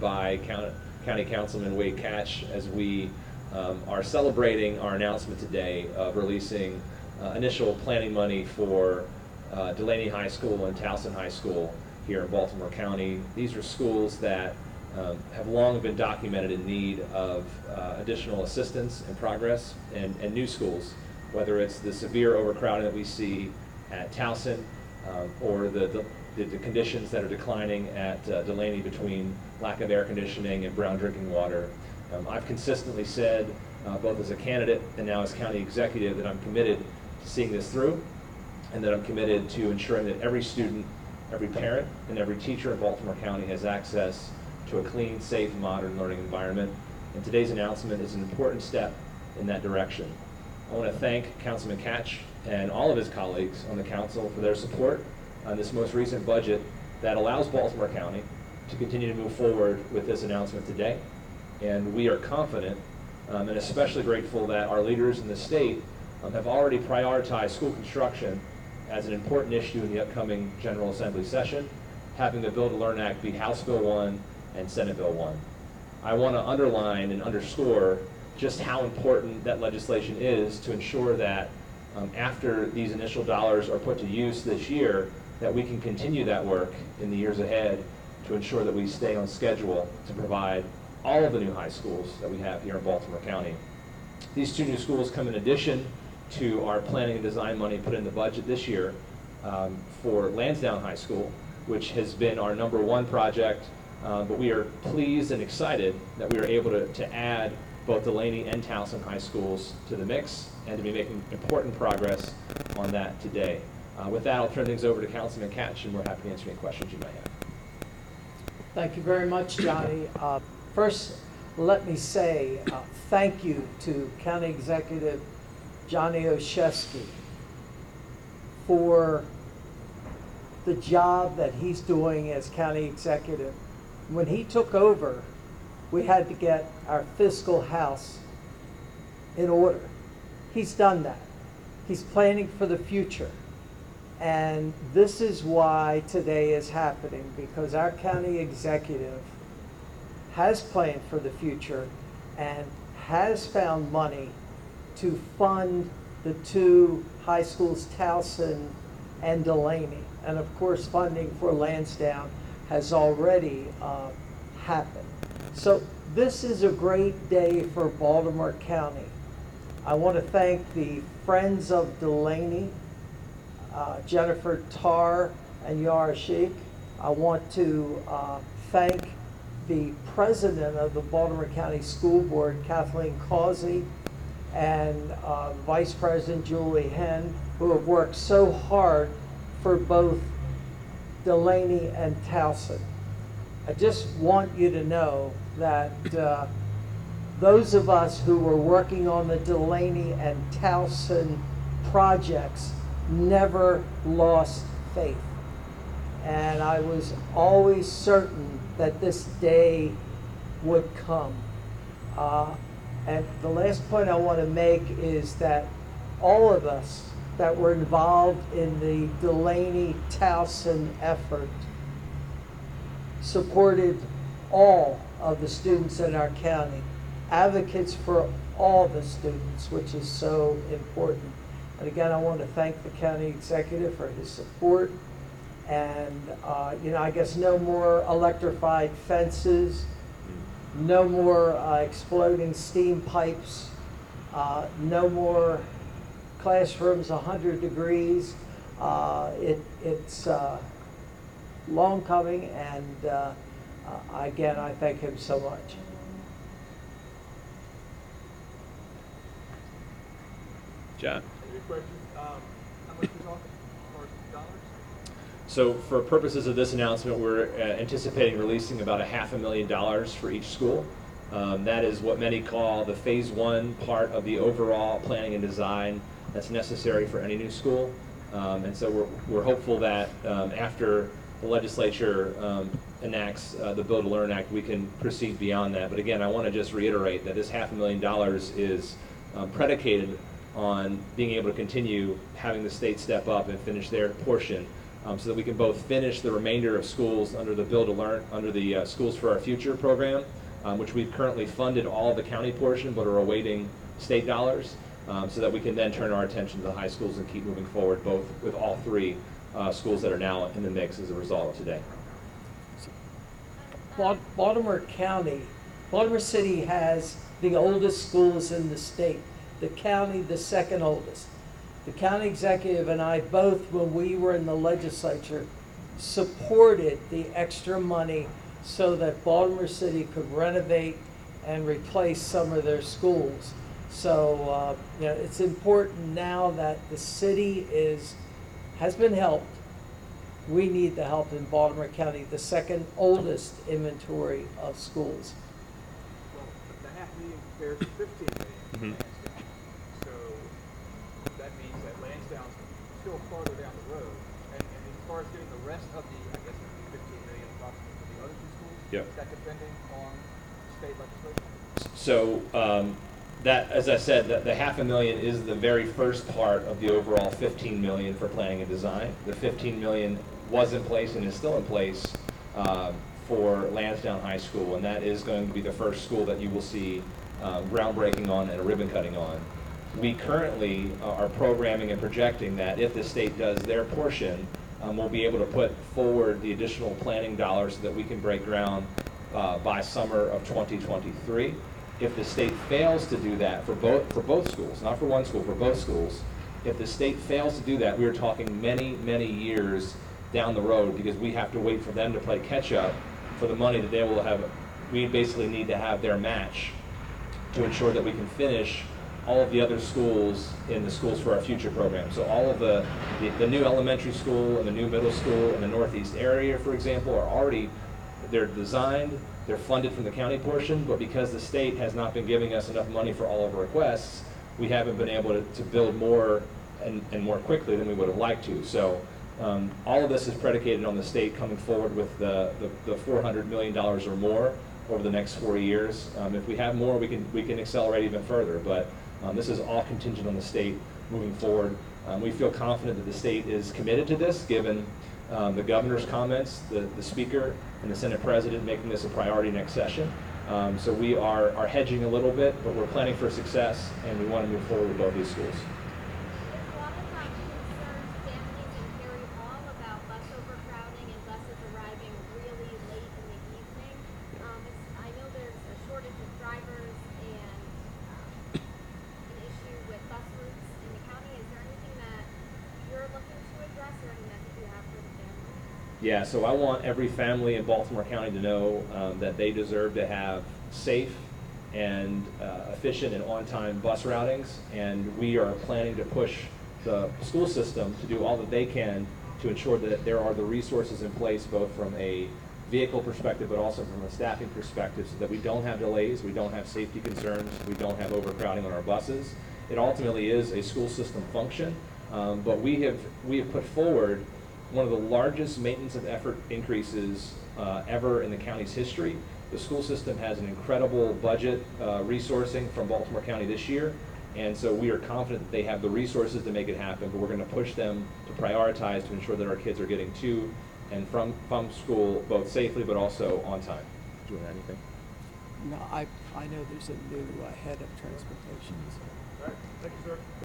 by County Councilman Wade Catch as we are celebrating our announcement today of releasing initial planning money for Dulaney High School and Towson High School here in Baltimore County. These are schools that have long been documented in need of additional assistance and progress, and new schools, whether it's the severe overcrowding that we see at Towson or the conditions that are declining at Dulaney between lack of air conditioning and brown drinking water. I've consistently said, both as a candidate and now as county executive, that I'm committed to seeing this through, and that I'm committed to ensuring that every student, every parent, and every teacher in Baltimore County has access to a clean, safe, modern learning environment. And today's announcement is an important step in that direction. I want to thank Councilman Catch and all of his colleagues on the council for their support on this most recent budget that allows Baltimore County to continue to move forward with this announcement today. And we are confident and especially grateful that our leaders in the state have already prioritized school construction as an important issue in the upcoming General Assembly session, having the Build to Learn Act be House Bill 1 and Senate Bill 1. I want to underline and underscore just how important that legislation is to ensure that after these initial dollars are put to use this year, that we can continue that work in the years ahead to ensure that we stay on schedule to provide all of the new high schools that we have here in Baltimore County. These two new schools come in addition to our planning and design money put in the budget this year for Lansdowne High School, which has been our #1 project, but we are pleased and excited that we are able to add both Dulaney and Towson High Schools to the mix and to be making important progress on that today. With that, I'll turn things over to Councilman Catch, and we're happy to answer any questions you might have. Thank you very much, Johnny. First, let me say thank you to County Executive Johnny Olszewski for the job that he's doing as county executive. When he took over, we had to get our fiscal house in order. He's done that. He's planning for the future. And this is why today is happening, because our county executive has planned for the future and has found money to fund the two high schools, Towson and Dulaney. And of course, funding for Lansdowne has already happened. So this is a great day for Baltimore County. I want to thank the Friends of Dulaney, Jennifer Tarr and Yara Sheik. I want to thank the president of the Baltimore County School Board, Kathleen Causey, and Vice President Julie Henn, who have worked so hard for both Dulaney and Towson. I just want you to know that those of us who were working on the Dulaney and Towson projects never lost faith. And I was always certain that this day would come. And the last point I want to make is that all of us that were involved in the Dulaney-Towson effort supported all of the students in our county, advocates for all the students, which is so important. And again, I want to thank the county executive for his support. And, I guess no more electrified fences, no more exploding steam pipes, no more classrooms 100 degrees. It's long coming, and again, I thank him so much. John? Any questions? How much is off for dollars? So for purposes of this announcement, we're anticipating releasing about $500,000 for each school. That is what many call the phase 1 part of the overall planning and design that's necessary for any new school. And so we're hopeful that after the legislature enacts the Build to Learn Act, we can proceed beyond that. But again, I want to just reiterate that this $500,000 is predicated on being able to continue having the state step up and finish their portion so that we can both finish the remainder of schools under the Build to Learn, under the Schools for Our Future program, which we've currently funded all of the county portion but are awaiting state dollars, so that we can then turn our attention to the high schools and keep moving forward, both with all three schools that are now in the mix as a result of today. Baltimore County, Baltimore City has the oldest schools in the state. The county, the second oldest. The county executive and I both, when we were in the legislature, supported the extra money so that Baltimore City could renovate and replace some of their schools. So you know, it's important now that the city has been helped. We need the help in Baltimore County, the second oldest inventory of schools. Well, the $500,000 compares to $15 million. So that means that Lansdowne's still farther down the road. And as far as getting the rest of the, I guess it would be $15 million approximately for the other two schools, Yep. is that depending on state legislation? So that, as I said, the $500,000 is the very first part of the overall $15 million for planning and design. The $15 million was in place and is still in place for Lansdowne High School, and that is going to be the first school that you will see groundbreaking on and a ribbon cutting on. We currently are programming and projecting that if the state does their portion, we'll be able to put forward the additional planning dollars so that we can break ground by summer of 2023. If the state fails to do that for both schools, not for one school, for both schools, if the state fails to do that, we are talking many, many years down the road, because we have to wait for them to play catch up for the money that they will have. We basically need to have their match to ensure that we can finish all of the other schools in the Schools for Our Future program. So all of the new elementary school and the new middle school in the Northeast area, for example, are already, they're designed, they're funded from the county portion, but because the state has not been giving us enough money for all of our requests, we haven't been able to build more and more quickly than we would have liked to. So all of this is predicated on the state coming forward with the $400 million or more over the next 4 years. If we have more, we can accelerate even further, but this is all contingent on the state moving forward. We feel confident that the state is committed to this, given the governor's comments, the speaker, and the Senate president making this a priority next session. So we are hedging a little bit, but we're planning for success, and we want to move forward with both these schools. Yeah, so I want every family in Baltimore County to know that they deserve to have safe and efficient and on-time bus routings, and we are planning to push the school system to do all that they can to ensure that there are the resources in place, both from a vehicle perspective but also from a staffing perspective, so that we don't have delays, we don't have safety concerns, we don't have overcrowding on our buses. It ultimately is a school system function, but we have put forward one of the largest maintenance of effort increases ever in the county's history. The school system has an incredible budget resourcing from Baltimore County this year, and so we are confident that they have the resources to make it happen, but we're going to push them to prioritize to ensure that our kids are getting to and from school both safely but also on time. Do you want to add anything? No, I know there's a new head of transportation. All right, thank you, sir.